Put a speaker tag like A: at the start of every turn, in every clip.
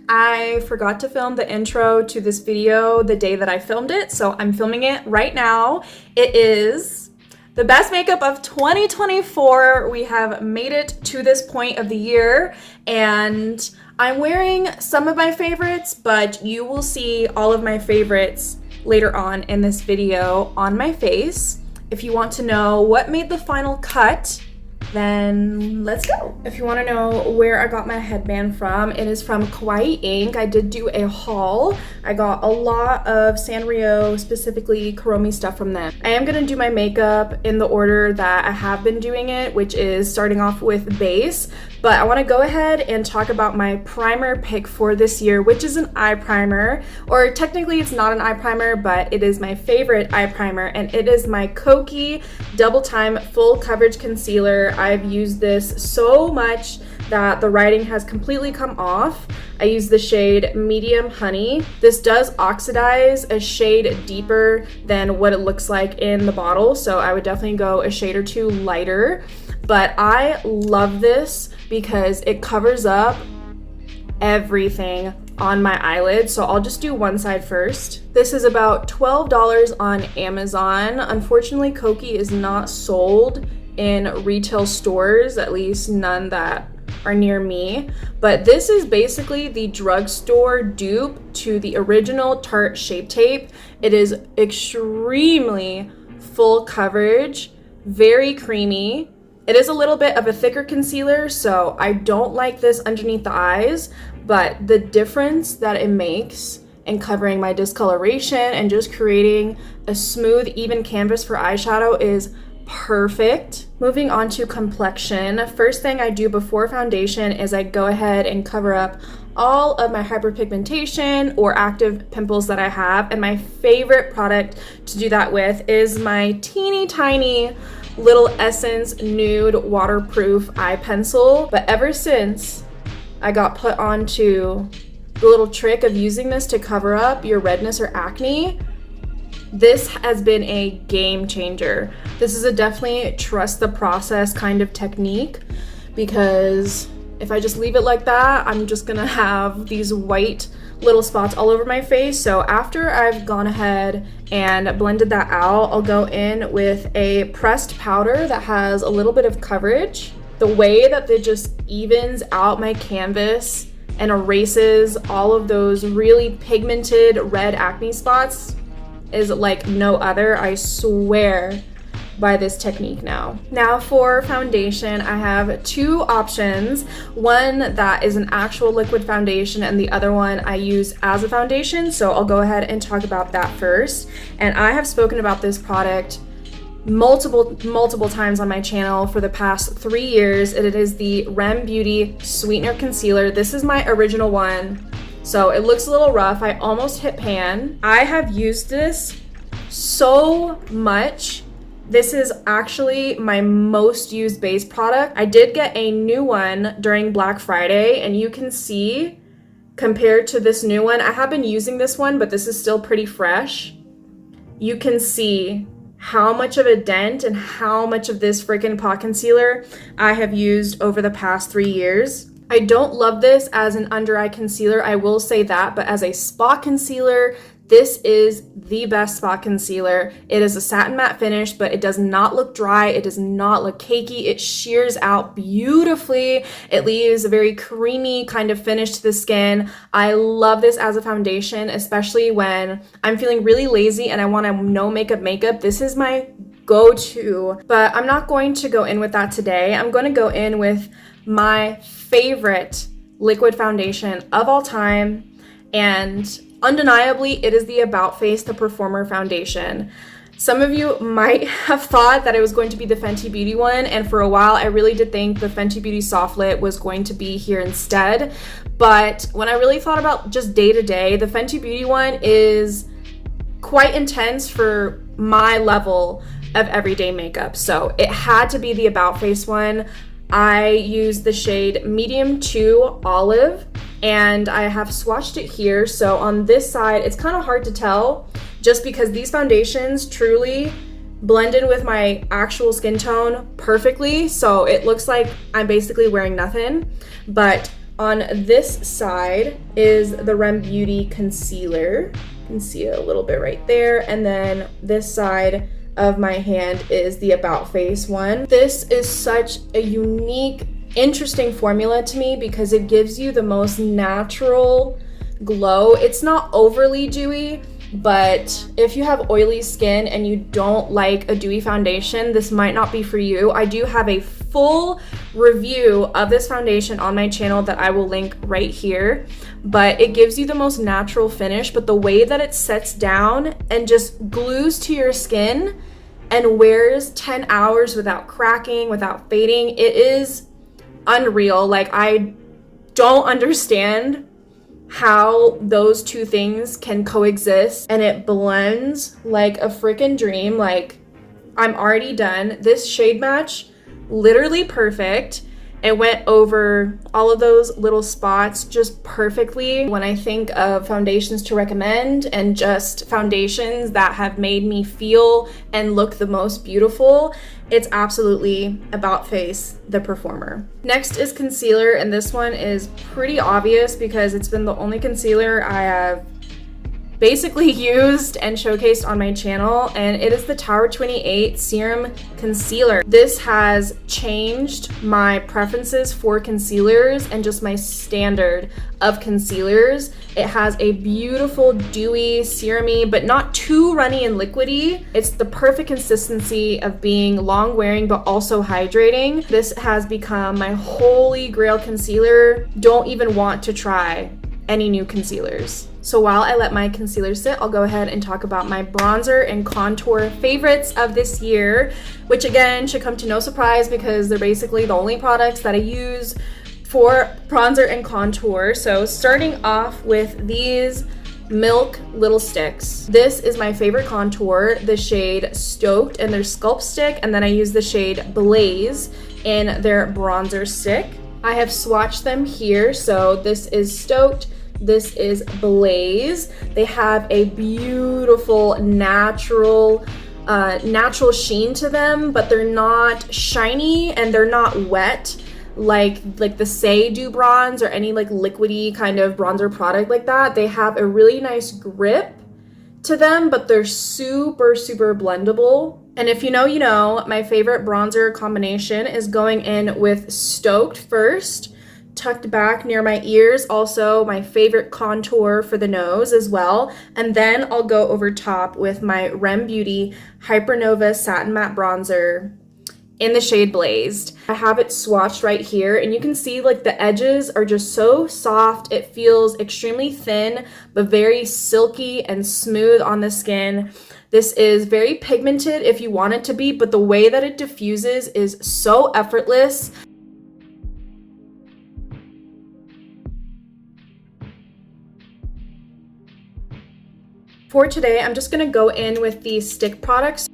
A: I forgot to film the intro to this video the day that I filmed it, so I'm filming it right now. It is the best makeup of 2024. We have made it to this point of the year, and I'm wearing some of my favorites, but you will see all of my favorites later on in this video on my face. If you want to know what made the final cut, then let's go. If you want to know where I got my headband from, it is from Kawaii Ink. I did do a haul. I got a lot of Sanrio, specifically Kuromi stuff from them. I am going to do my makeup in the order that I have been doing it, which is starting off with base. But I want to go ahead and talk about my primer pick for this year, which is an eye primer, or technically it's not an eye primer, but it is my favorite eye primer, and it is my Kokie Double Time Full Coverage Concealer. I've used this so much that the writing has completely come off. I use the shade Medium Honey. This does oxidize a shade deeper than what it looks like in the bottle, so I would definitely go a shade or two lighter. But I love this because it covers up everything on my eyelid. So I'll just do one side first. This is about $12 on Amazon. Unfortunately, Kokie is not sold in retail stores, at least none that are near me. But this is basically the drugstore dupe to the original Tarte Shape Tape. It is extremely full coverage, very creamy. It is a little bit of a thicker concealer, so I don't like this underneath the eyes, but the difference that it makes in covering my discoloration and just creating a smooth, even canvas for eyeshadow is perfect. Moving on to complexion, first thing I do before foundation is I go ahead and cover up all of my hyperpigmentation or active pimples that I have, and my favorite product to do that with is my teeny tiny Little Essence Nude waterproof eye pencil. But ever since I got put onto the little trick of using this to cover up your redness or acne, this has been a game changer. This is a definitely trust the process kind of technique, because if I just leave it like that, I'm just gonna have these white little spots all over my face. So after I've gone ahead and blended that out, I'll go in with a pressed powder that has a little bit of coverage. The way that it just evens out my canvas and erases all of those really pigmented red acne spots is like no other. I swear by this technique now. Now for foundation, I have two options. One that is an actual liquid foundation and the other one I use as a foundation. So I'll go ahead and talk about that first. And I have spoken about this product multiple times on my channel for the past 3 years. It is the Rem Beauty Sweetener Concealer. This is my original one. So it looks a little rough. I almost hit pan. I have used this so much. This is actually my most used base product. I did get a new one during Black Friday, and you can see compared to this new one, I have been using this one, but this is still pretty fresh. You can see how much of a dent and how much of this freaking pot concealer I have used over the past 3 years. I don't love this as an under eye concealer, I will say that, but as a spot concealer, this is the best spot concealer. It is a satin matte finish, but it does not look dry. It does not look cakey. It shears out beautifully. It leaves a very creamy kind of finish to the skin. I love this as a foundation, especially when I'm feeling really lazy and I want a no makeup. This is my go-to, but I'm not going to go in with that today. I'm going to go in with my favorite liquid foundation of all time, and undeniably, it is the About Face The Performer Foundation. Some of you might have thought that it was going to be the Fenty Beauty one, and for a while I really did think the Fenty Beauty Soft Lit was going to be here instead. But when I really thought about just day to day, the Fenty Beauty one is quite intense for my level of everyday makeup. So it had to be the About Face one. I use the shade Medium 2 Olive, and I have swatched it here. So on this side, it's kind of hard to tell just because these foundations truly blended with my actual skin tone perfectly. So it looks like I'm basically wearing nothing. But On this side is the Rem Beauty concealer. You can see it a little bit right there. And then this side of my hand is the About Face one. This is such a unique, interesting formula to me because it gives you the most natural glow. It's not overly dewy, but if you have oily skin and you don't like a dewy foundation, this might not be for you. I do have a full review of this foundation on my channel that I will link right here, but it gives you the most natural finish, but the way that it sets down and just glues to your skin and wears 10 hours without cracking, without fading, it is unreal. Like, I don't understand how those two things can coexist, and it blends like a freaking dream. Like, I'm already done. This shade match, literally perfect. It went over all of those little spots just perfectly. When I think of foundations to recommend and just foundations that have made me feel and look the most beautiful, it's absolutely About Face, the performer. Next is concealer, and this one is pretty obvious because it's been the only concealer I have basically used and showcased on my channel, and it is the Tower 28 Serum Concealer. This has changed my preferences for concealers and just my standard of concealers. It has a beautiful dewy, serum-y, but not too runny and liquidy. It's the perfect consistency of being long wearing but also hydrating. This has become my holy grail concealer. Don't even want to try any new concealers. So while I let my concealer sit, I'll go ahead and talk about my bronzer and contour favorites of this year, which again should come to no surprise because they're basically the only products that I use for bronzer and contour. So starting off with these Milk Little Sticks. This is my favorite contour, the shade Stoked and their Sculpt Stick, and then I use the shade Blaze in their bronzer stick. I have swatched them here, so this is Stoked, this is Blaze. They have a beautiful natural sheen to them, but they're not shiny and they're not wet like the Say Do bronze or any like liquidy kind of bronzer product like that. They have a really nice grip to them, but they're super blendable. And if you know, you know, my favorite bronzer combination is going in with Stoked first, tucked back near my ears, also my favorite contour for the nose as well. And then I'll go over top with my Rem Beauty Hypernova Satin Matte Bronzer in the shade Blazed. I have it swatched right here, and you can see like the edges are just so soft. It feels extremely thin, but very silky and smooth on the skin. This is very pigmented if you want it to be, but the way that it diffuses is so effortless. For today, I'm just gonna go in with the stick products.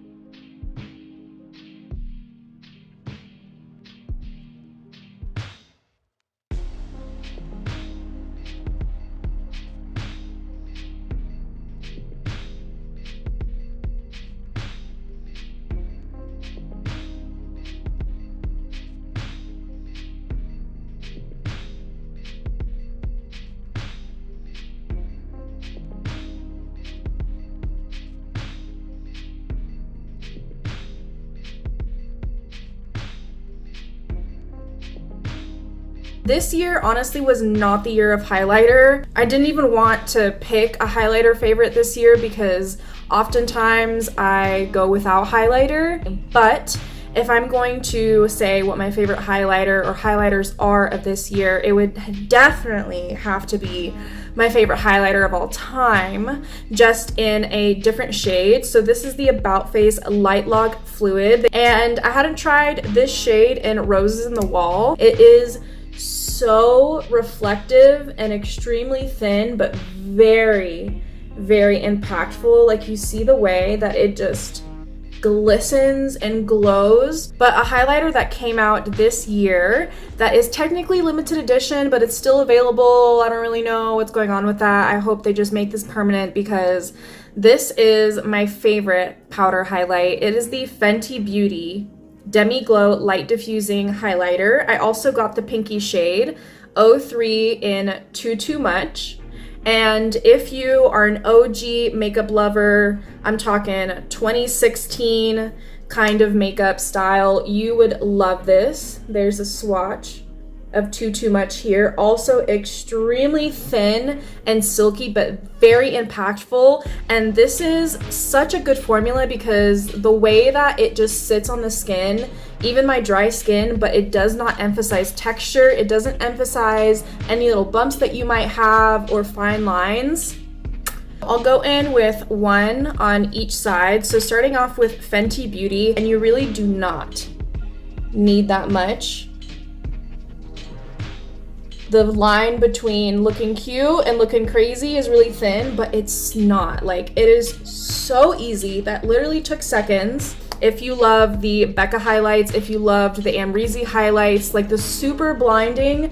A: This year honestly was not the year of highlighter. I didn't even want to pick a highlighter favorite this year because oftentimes I go without highlighter. But if I'm going to say what my favorite highlighter or highlighters are of this year, it would definitely have to be my favorite highlighter of all time, just in a different shade. So this is the About Face Light Lock Fluid, and I hadn't tried this shade in Roses in the Wall. It is so reflective and extremely thin, but very impactful. Like, you see the way that it just glistens and glows. But a highlighter that came out this year that is technically limited edition, but it's still available. I don't really know what's going on with that. I hope they just make this permanent because this is my favorite powder highlight. It is the Fenty Beauty Demi Glow Light Diffusing Highlighter. I also got the pinky shade 03 in Too Much. And if you are an OG makeup lover, I'm talking 2016 kind of makeup style, you would love this. There's a swatch of Too Much here. Also extremely thin and silky, but very impactful. And this is such a good formula because the way that it just sits on the skin, even my dry skin, but it does not emphasize texture. It doesn't emphasize any little bumps that you might have or fine lines. I'll go in with one on each side. So starting off with Fenty Beauty, and you really do not need that much. The line between looking cute and looking crazy is really thin, but it's not. Like, it is so easy. That literally took seconds. If you love the Becca highlights, if you loved the Amrezy highlights, like the super blinding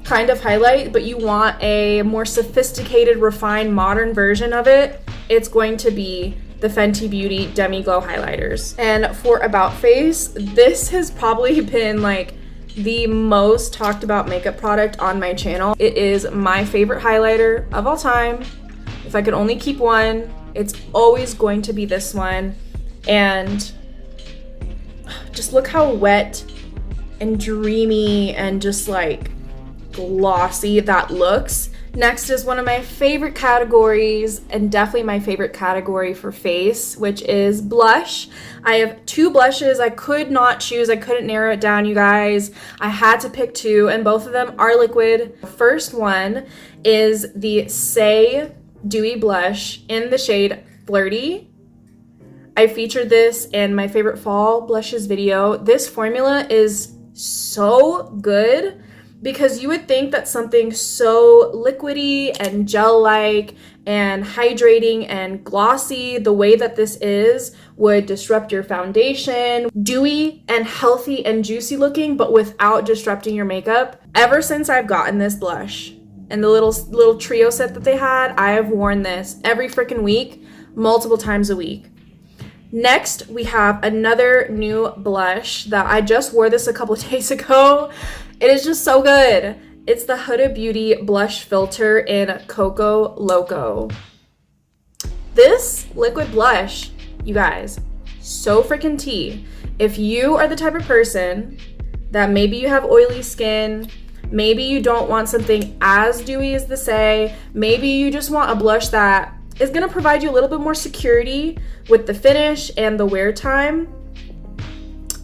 A: kind of highlight, but you want a more sophisticated, refined, modern version of it, it's going to be the Fenty Beauty Demi Glow highlighters. And for About Face, this has probably been like the most talked about makeup product on my channel. It is my favorite highlighter of all time. If I could only keep one, it's always going to be this one. And just look how wet and dreamy and just like glossy that looks. Next is one of my favorite categories, and definitely my favorite category for face, which is blush. I have two blushes. I could not choose. I couldn't narrow it down, you guys. I had to pick two, and both of them are liquid. First one is the Say Dewy Blush in the shade Flirty. I featured this in my favorite fall blushes video. This formula is so good because you would think that something so liquidy and gel-like and hydrating and glossy, the way that this is, would disrupt your foundation. Dewy and healthy and juicy looking, but without disrupting your makeup. Ever since I've gotten this blush and the little trio set that they had, I have worn this every freaking week, multiple times a week. Next, we have another new blush that I just wore this a couple of days ago. It is just so good. It's the Huda Beauty Blush Filter in Coco Loco. This liquid blush, you guys, so freaking tea. If you are the type of person that maybe you have oily skin, maybe you don't want something as dewy as the Say, maybe you just want a blush that is gonna provide you a little bit more security with the finish and the wear time,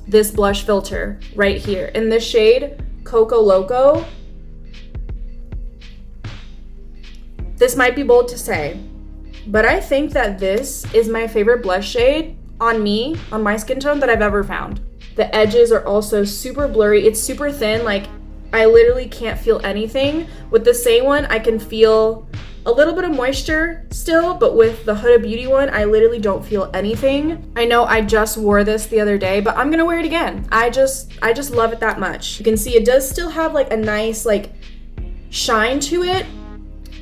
A: this blush filter right here in this shade Coco Loco. This might be bold to say, but I think that this is my favorite blush shade on me, on my skin tone, that I've ever found. The edges are also super blurry. It's super thin, like I literally can't feel anything. With the Say one, I can feel a little bit of moisture still, but with the Huda Beauty one, I literally don't feel anything. I know I just wore this the other day, but I'm gonna wear it again. I just love it that much. You can see it does still have like a nice like shine to it,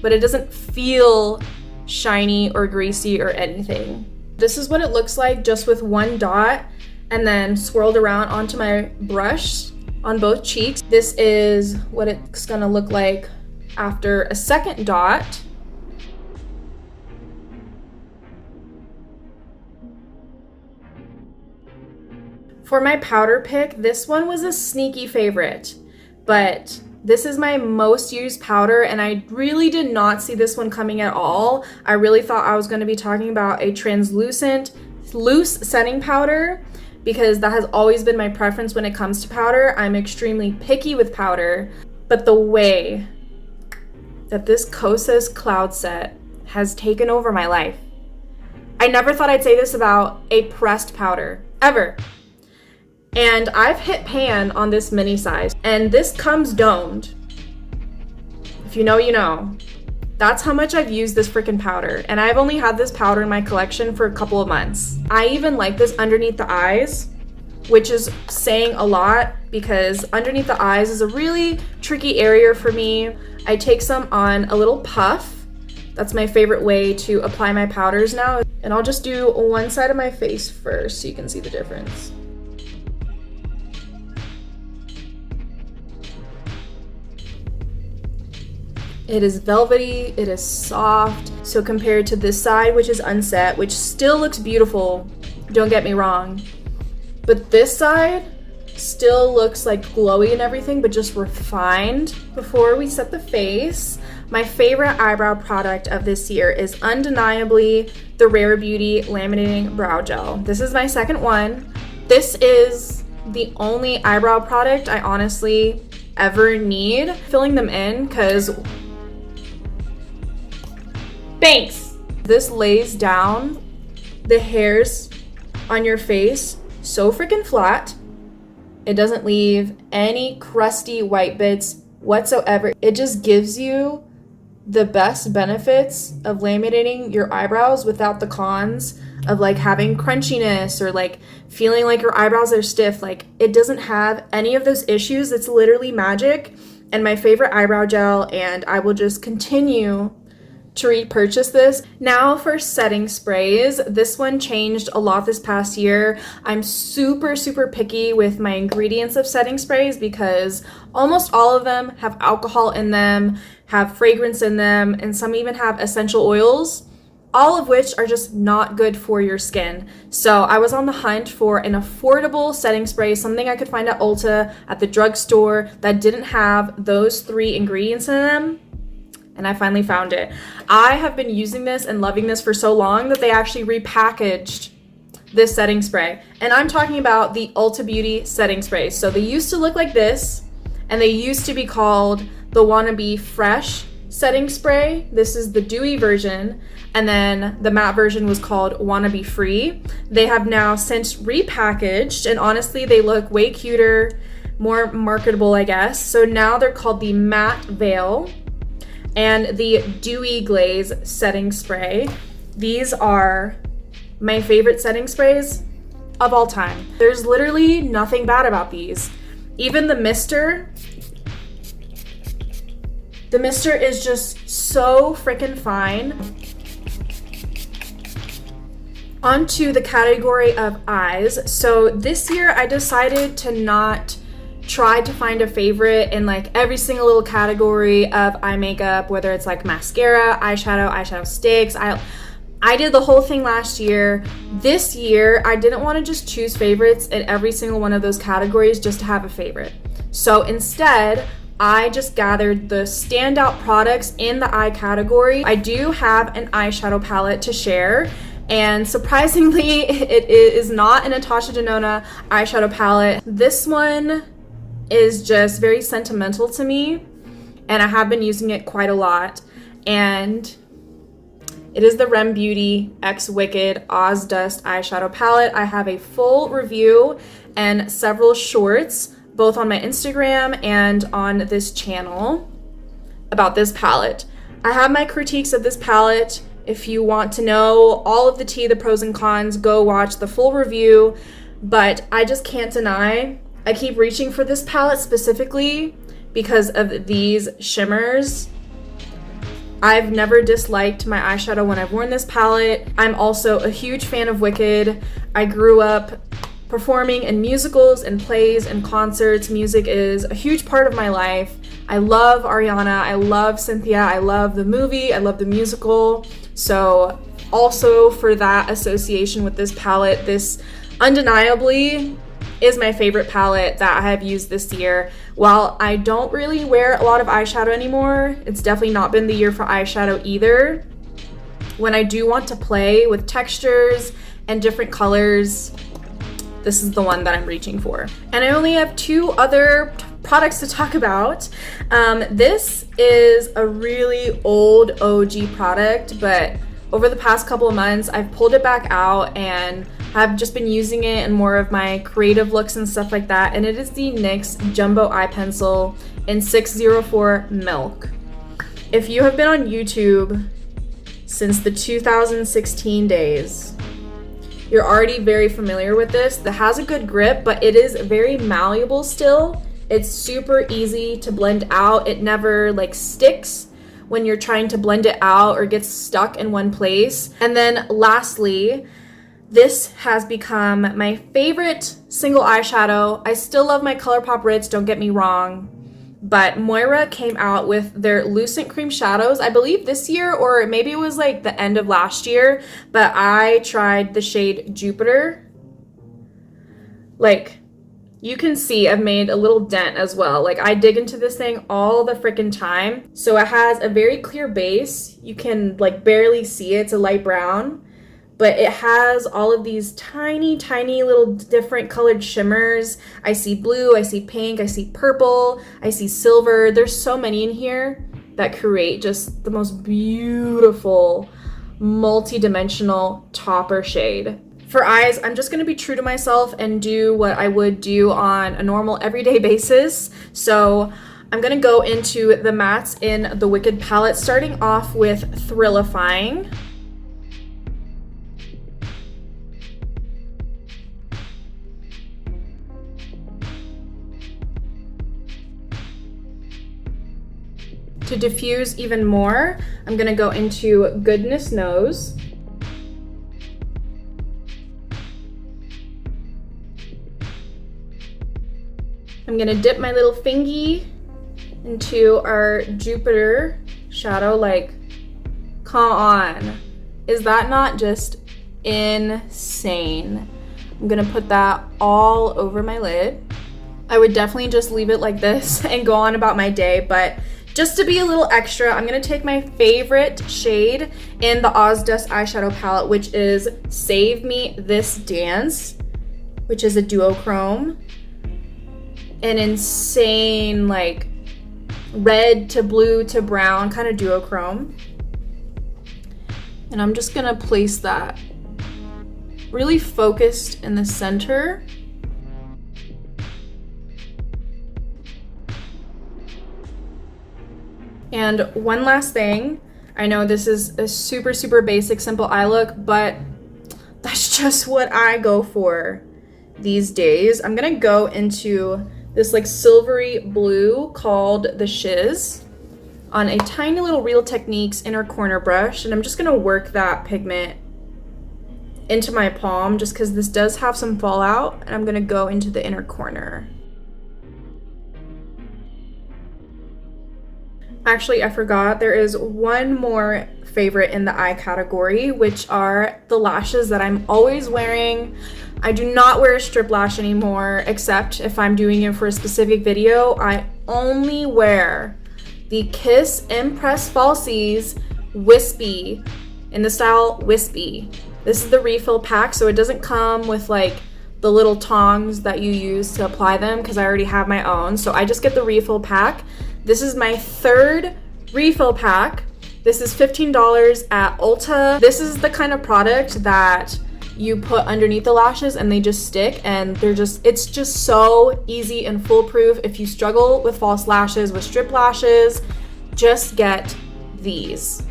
A: but it doesn't feel shiny or greasy or anything. This is what it looks like just with one dot and then swirled around onto my brush on both cheeks. This is what it's gonna look like after a second dot. For my powder pick, this one was a sneaky favorite, but this is my most used powder, and I really did not see this one coming at all. I really thought I was going to be talking about a translucent, loose setting powder, because that has always been my preference when it comes to powder. I'm extremely picky with powder, but the way that this Kosas Cloud Set has taken over my life. I never thought I'd say this about a pressed powder, ever. And I've hit pan on this mini size, and this comes domed. If you know, you know. That's how much I've used this freaking powder, and I've only had this powder in my collection for a couple of months. I even like this underneath the eyes, which is saying a lot because underneath the eyes is a really tricky area for me. I take some on a little puff. That's my favorite way to apply my powders now. And I'll just do one side of my face first so you can see the difference. It is velvety, it is soft. So compared to this side, which is unset, which still looks beautiful, don't get me wrong, but this side still looks like glowy and everything, but just refined. Before we set the face, my favorite eyebrow product of this year is undeniably the Rare Beauty Laminating Brow Gel. This is my second one. This is the only eyebrow product I honestly ever need filling them in, because thanks. This lays down the hairs on your face so freaking flat. It doesn't leave any crusty white bits whatsoever. It just gives you the best benefits of laminating your eyebrows without the cons of like having crunchiness or like feeling like your eyebrows are stiff. Like, it doesn't have any of those issues. It's literally magic and my favorite eyebrow gel, and I will just continue to repurchase this. Now for setting sprays. This one changed a lot this past year. I'm super picky with my ingredients of setting sprays because almost all of them have alcohol in them, have fragrance in them, and some even have essential oils, all of which are just not good for your skin. So I was on the hunt for an affordable setting spray, something I could find at Ulta, at the drugstore, that didn't have those 3 ingredients in them. And I finally found it. I have been using this and loving this for so long that they actually repackaged this setting spray. And I'm talking about the Ulta Beauty setting spray. So they used to look like this, and they used to be called the Wannabe Fresh setting spray. This is the dewy version. And then the matte version was called Wannabe Free. They have now since repackaged, and honestly, they look way cuter, more marketable, I guess. So now they're called the Matte Veil and the Dewy Glaze setting spray. These are my favorite setting sprays of all time. There's literally nothing bad about these. Even the mister is just so freaking fine. Onto the category of eyes. So this year I decided to not try to find a favorite in like every single little category of eye makeup, whether it's like mascara, eyeshadow sticks. I did the whole thing last year. This year, I didn't want to just choose favorites in every single one of those categories just to have a favorite. So instead, I just gathered the standout products in the eye category. I do have an eyeshadow palette to share, and surprisingly, it is not a Natasha Denona eyeshadow palette. This one is just very sentimental to me, and I have been using it quite a lot, and it is the Rem Beauty X Wicked Oz Dust eyeshadow palette. I have a full review and several shorts both on my Instagram and on this channel about this palette. I have my critiques of this palette. If you want to know all of the tea, the pros and cons, go watch the full review, but I just can't deny I keep reaching for this palette specifically because of these shimmers. I've never disliked my eyeshadow when I've worn this palette. I'm also a huge fan of Wicked. I grew up performing in musicals and plays and concerts. Music is a huge part of my life. I love Ariana, I love Cynthia, I love the movie, I love the musical. So also for that association with this palette, this undeniably is my favorite palette that I have used this year. While I don't really wear a lot of eyeshadow anymore, it's definitely not been the year for eyeshadow either. When I do want to play with textures and different colors, this is the one that I'm reaching for. And I only have 2 other products to talk about. This is a really old OG product, but over the past couple of months, I've pulled it back out and I've just been using it in more of my creative looks and stuff like that. And it is the NYX Jumbo Eye Pencil in 604 Milk. If you have been on YouTube since the 2016 days, you're already very familiar with this. It has a good grip, but it is very malleable still. It's super easy to blend out. It never like sticks when you're trying to blend it out or gets stuck in one place. And then lastly, this has become my favorite single eyeshadow. I still love my ColourPop Ritz, don't get me wrong, but Moira came out with their Lucent Cream Shadows, I believe this year, or maybe it was like the end of last year, but I tried the shade Jupiter. Like, you can see I've made a little dent as well. Like, I dig into this thing all the freaking time. So it has a very clear base. You can like barely see it. It's a light brown, but it has all of these tiny, tiny little different colored shimmers. I see blue, I see pink, I see purple, I see silver. There's so many in here that create just the most beautiful multi-dimensional topper shade. For eyes, I'm just going to be true to myself and do what I would do on a normal everyday basis. So I'm going to go into the mattes in the Wicked palette, starting off with Thrillifying. To diffuse even more, I'm going to go into Goodness Knows. I'm gonna dip my little fingy into our Jupiter shadow. Like, come on. Is that not just insane? I'm gonna put that all over my lid. I would definitely just leave it like this and go on about my day, but just to be a little extra, I'm gonna take my favorite shade in the Ozdust eyeshadow palette, which is Save Me This Dance, which is a duochrome. An insane, like, red to blue to brown kind of duochrome. And I'm just gonna place that really focused in the center. And one last thing, I know this is a super, super basic, simple eye look, but that's just what I go for these days. I'm gonna go into this like silvery blue called the Shiz on a tiny little Real Techniques inner corner brush, and I'm just gonna work that pigment into my palm just because this does have some fallout, and I'm gonna go into the inner corner. Actually, I forgot, there is one more favorite in the eye category, which are the lashes that I'm always wearing. I do not wear a strip lash anymore, except if I'm doing it for a specific video. I only wear the Kiss Impress Falsies Wispy in the style Wispy. This is the refill pack, so it doesn't come with like the little tongs that you use to apply them because I already have my own. So I just get the refill pack. This is my third refill pack. This is $15 at Ulta. This is the kind of product that you put underneath the lashes and they just stick, and it's just so easy and foolproof. If you struggle with false lashes, with strip lashes, just get these.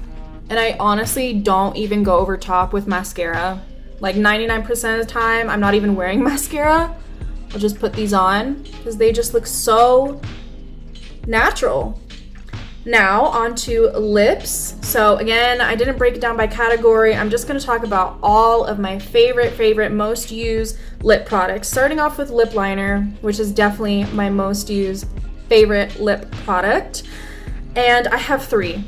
A: And I honestly don't even go over top with mascara. Like 99% of the time, I'm not even wearing mascara. I'll just put these on because they just look so natural. Now onto lips. So again, I didn't break it down by category. I'm just going to talk about all of my favorite, most used lip products. Starting off with lip liner, which is definitely my most used favorite lip product. And I have three.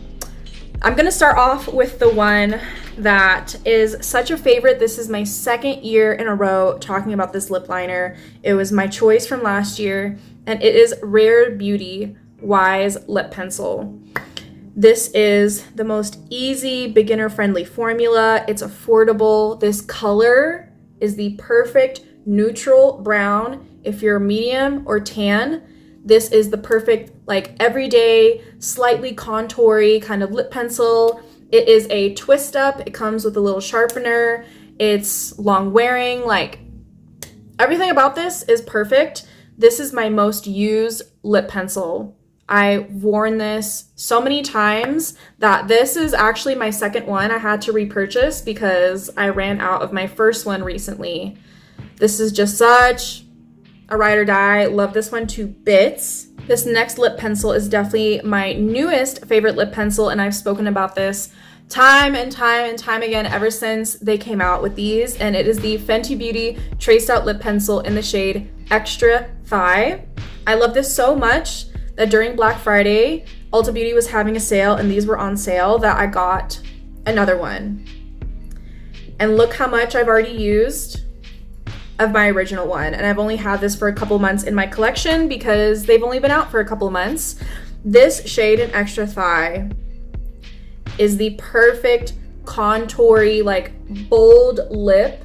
A: I'm going to start off with the one that is such a favorite. This is my second year in a row talking about this lip liner. It was my choice from last year, and it is Rare Beauty Wise Lip Pencil. This is the most easy, beginner-friendly formula. It's affordable. This color is the perfect neutral brown. If you're medium or tan, this is the perfect, like, everyday, slightly contoury kind of lip pencil. It is a twist up. It comes with a little sharpener. It's long wearing. Like, everything about this is perfect. This is my most used lip pencil. I've worn this so many times that this is actually my second one I had to repurchase because I ran out of my first one recently. This is just such a ride or die. Love this one to bits. This next lip pencil is definitely my newest favorite lip pencil, and I've spoken about this time and time again ever since they came out with these, and it is the Fenty Beauty Traced Out Lip Pencil in the shade Extra Thigh. I love this so much that during Black Friday, Ulta Beauty was having a sale and these were on sale, that I got another one. And look how much I've already used of my original one. And I've only had this for a couple months in my collection because they've only been out for a couple months. This shade in Extra Thigh is the perfect contoury, like bold lip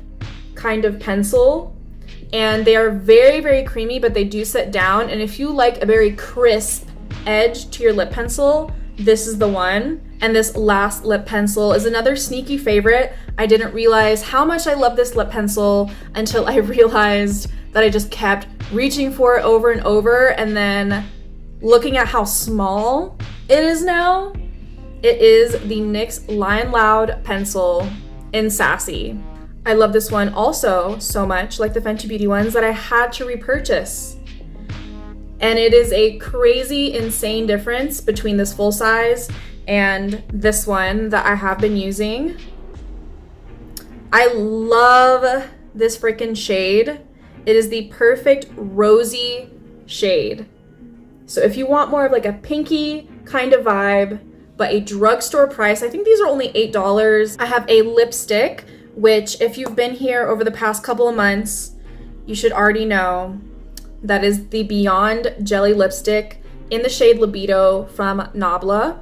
A: kind of pencil. And they are very, very creamy, but they do set down. And if you like a very crisp edge to your lip pencil, this is the one. And this last lip pencil is another sneaky favorite. I didn't realize how much I love this lip pencil until I realized that I just kept reaching for it over and over, and then looking at how small it is now. It is the NYX Lion Loud pencil in Sassy. I love this one also so much, like the Fenty Beauty ones, that I had to repurchase. And it is a crazy, insane difference between this full size and this one that I have been using. I love this freaking shade. It is the perfect rosy shade. So if you want more of like a pinky kind of vibe, but a drugstore price, I think these are only $8. I have a lipstick, which if you've been here over the past couple of months, you should already know. That is the Beyond Jelly lipstick in the shade Libido from Nabla.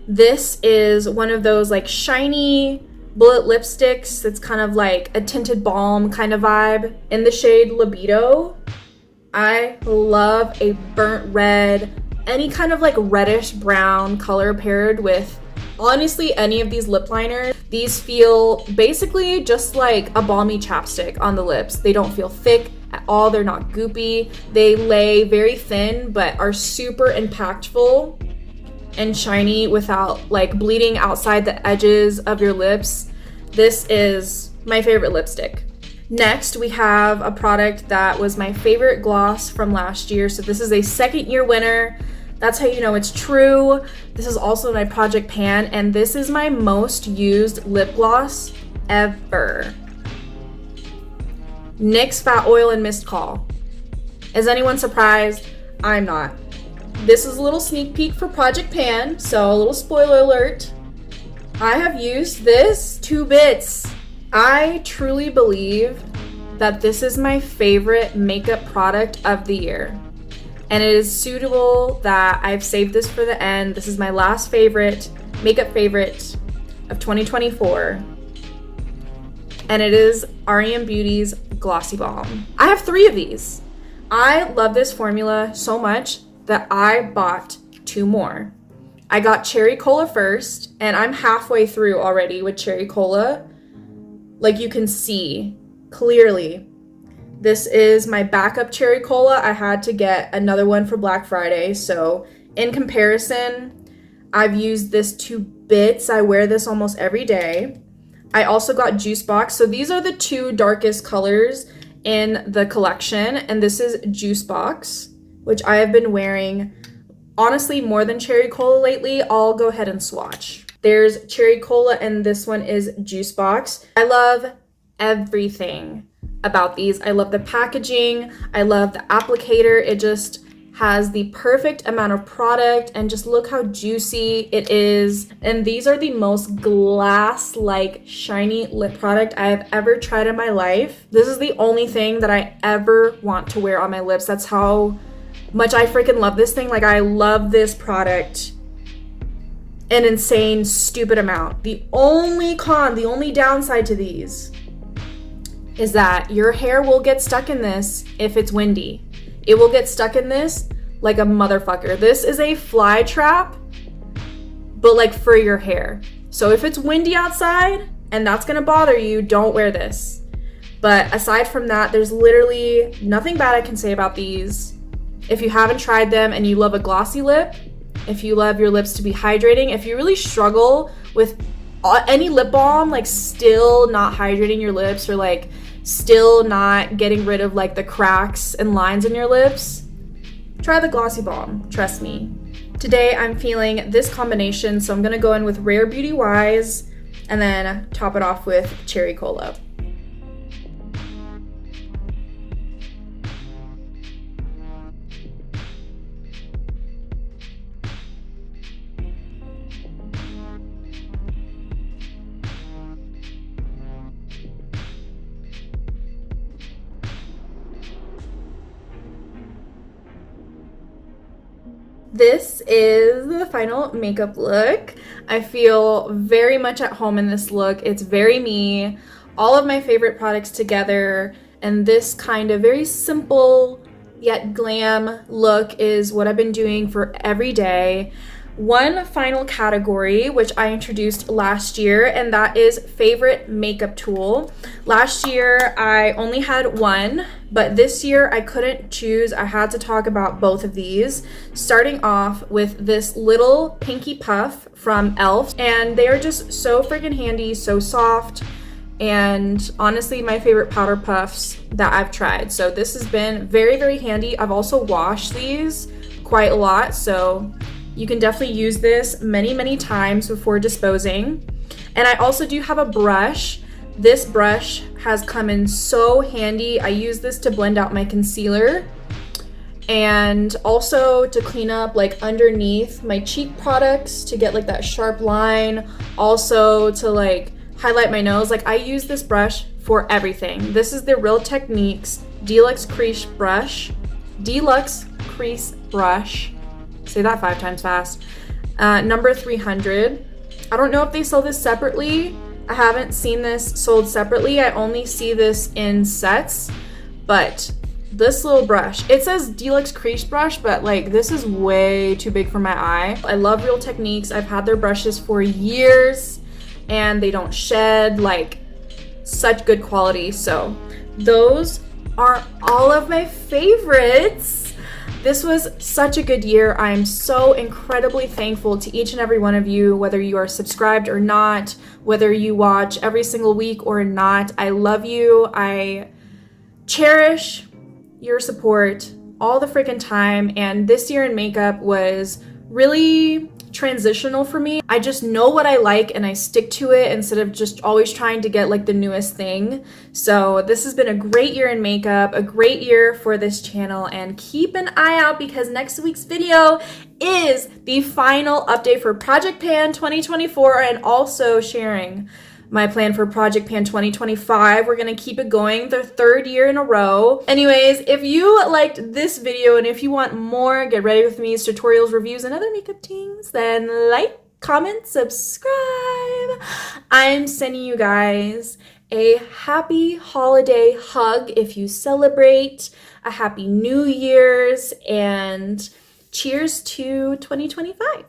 A: This is one of those like shiny bullet lipsticks. It's kind of like a tinted balm kind of vibe in the shade Libido. I love a burnt red, any kind of like reddish brown color paired with honestly any of these lip liners. These feel basically just like a balmy chapstick on the lips. They don't feel thick at all. They're not goopy. They lay very thin but are super impactful and shiny without like bleeding outside the edges of your lips. This is my favorite lipstick. Next, we have a product that was my favorite gloss from last year. So this is a second year winner. That's how you know it's true. This is also my Project Pan, and this is my most used lip gloss ever. NYX Fat Oil and Mist Call. Is anyone surprised? I'm not. This is a little sneak peek for Project Pan, so a little spoiler alert. I have used this 2 bits. I truly believe that this is my favorite makeup product of the year. And it is suitable that I've saved this for the end. This is my last favorite, makeup favorite of 2024. And it is REM Beauty's Glossy Balm. I have 3 of these. I love this formula so much that I bought 2 more. I got Cherry Cola first, and I'm halfway through already with Cherry Cola. Like you can see clearly. This is my backup Cherry Cola. I had to get another one for Black Friday. So in comparison, I've used this 2 bits. I wear this almost every day. I also got Juice Box. So these are the 2 darkest colors in the collection. And this is Juice Box, which I have been wearing honestly more than Cherry Cola lately. I'll go ahead and swatch. There's Cherry Cola and this one is Juice Box. I love everything about these. I love the packaging. I love the applicator. It just has the perfect amount of product, and just look how juicy it is. And these are the most glass-like shiny lip product I have ever tried in my life. This is the only thing that I ever want to wear on my lips. That's how much I freaking love this thing. Like, I love this product an insane, stupid amount. The only downside to these is that your hair will get stuck in this if it's windy. It will get stuck in this like a motherfucker. This is a fly trap, but like for your hair. So if it's windy outside and that's gonna bother you, don't wear this. But aside from that, there's literally nothing bad I can say about these. If you haven't tried them and you love a glossy lip, if you love your lips to be hydrating, if you really struggle with any lip balm, like still not hydrating your lips or like still not getting rid of like the cracks and lines in your lips, try the Glossy Balm, trust me. Today I'm feeling this combination, so I'm gonna go in with Rare Beauty Wise and then top it off with Cherry Cola. This is the final makeup look. I feel very much at home in this look. It's very me. All of my favorite products together, and this kind of very simple yet glam look is what I've been doing for every day. One final category, which I introduced last year, and that is favorite makeup tool. Last year, I only had one, but this year I couldn't choose. I had to talk about both of these, starting off with this little pinky puff from e.l.f. And they are just so freaking handy, so soft, and honestly, my favorite powder puffs that I've tried. So this has been very, very handy. I've also washed these quite a lot, so you can definitely use this many, many times before disposing. And I also do have a brush. This brush has come in so handy. I use this to blend out my concealer and also to clean up like underneath my cheek products to get like that sharp line. Also to like highlight my nose. Like I use this brush for everything. This is the Real Techniques Deluxe Crease Brush. Deluxe Crease Brush. Say that 5 times fast. Number 300. I don't know if they sell this separately. I haven't seen this sold separately. I only see this in sets. But this little brush, it says Deluxe Crease Brush, but like this is way too big for my eye. I love Real Techniques. I've had their brushes for years and they don't shed, like such good quality. So those are all of my favorites. This was such a good year. I am so incredibly thankful to each and every one of you, whether you are subscribed or not, whether you watch every single week or not. I love you. I cherish your support all the freaking time. And this year in makeup was really transitional for me. I just know what I like and I stick to it instead of just always trying to get like the newest thing. So this has been a great year in makeup, a great year for this channel, and keep an eye out because next week's video is the final update for Project Pan 2024 and also sharing my plan for Project Pan 2025. We're gonna keep it going the 3rd year in a row. Anyways, if you liked this video and if you want more Get Ready With Me's tutorials, reviews, and other makeup things, then like, comment, subscribe. I'm sending you guys a happy holiday hug if you celebrate, a happy New Year's, and cheers to 2025.